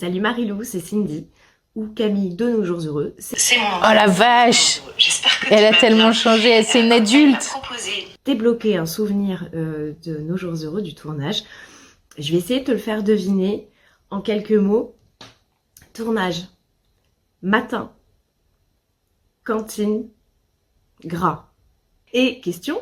Salut Marilou, c'est Cindy, ou Camille de Nos Jours Heureux. C'est mon Oh la vache! J'espère que Elle tu a vas tellement bien. changé, c'est une Elle m'a adulte! proposé. Débloquer un souvenir de Nos Jours Heureux du tournage. Je vais essayer de te le faire deviner en quelques mots. Tournage, matin, cantine, gras. Et question,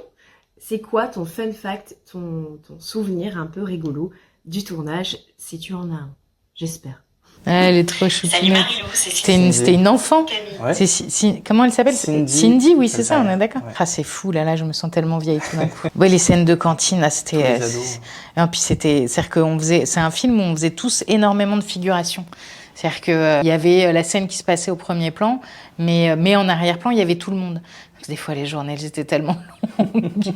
c'est quoi ton fun fact, ton souvenir un peu rigolo du tournage, si tu en as un? J'espère. Elle est trop Salut choupinette. Marilou, c'est Cindy. C'était une enfant. Camille. Ouais. Comment elle s'appelle? Cindy. Oui, c'est ça, on est d'accord. Ouais. Ah, c'est fou, là, je me sens tellement vieille tout d'un coup. Ouais, les scènes de cantine, là, c'était. Tous les ados. Et puis c'est-à-dire c'est un film où on faisait tous énormément de figurations. C'est-à-dire que il y avait la scène qui se passait au premier plan, mais en arrière-plan, il y avait tout le monde. Donc, des fois, les journées, elles étaient tellement longues.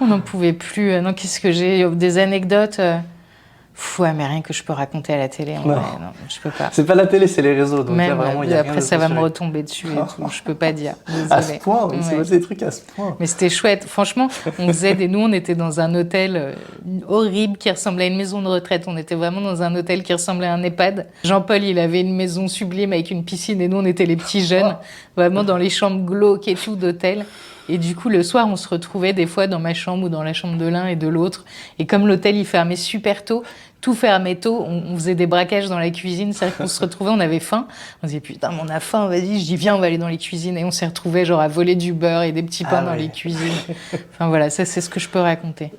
On n'en pouvait plus. Non, qu'est-ce que j'ai? Des anecdotes. Ouais, mais rien que je peux raconter à la télé, en Non. vrai, non, je peux pas. C'est pas la télé, c'est les réseaux. Donc là, Même, vraiment, il y a rien après, de ça va me censuré. retomber dessus et tout. Je peux pas dire. À ce Désolée. point, il s'est Ouais. passé des trucs à ce point. Mais c'était chouette. Franchement, nous, on était dans un hôtel horrible qui ressemblait à une maison de retraite. On était vraiment dans un hôtel qui ressemblait à un EHPAD. Jean-Paul, il avait une maison sublime avec une piscine et nous, on était les petits jeunes, vraiment dans les chambres glauques et tout d'hôtel. Et du coup, le soir, on se retrouvait des fois dans ma chambre ou dans la chambre de l'un et de l'autre. Et comme l'hôtel, il fermait super tôt, tout fermait tôt, on faisait des braquages dans la cuisine. C'est-à-dire qu'on se retrouvait, on avait faim. On disait, putain, mais on a faim, vas-y. Je dis, viens, on va aller dans les cuisines. Et on s'est retrouvés genre à voler du beurre et des petits pains Ah dans ouais. les cuisines. Enfin voilà, ça, c'est ce que je peux raconter.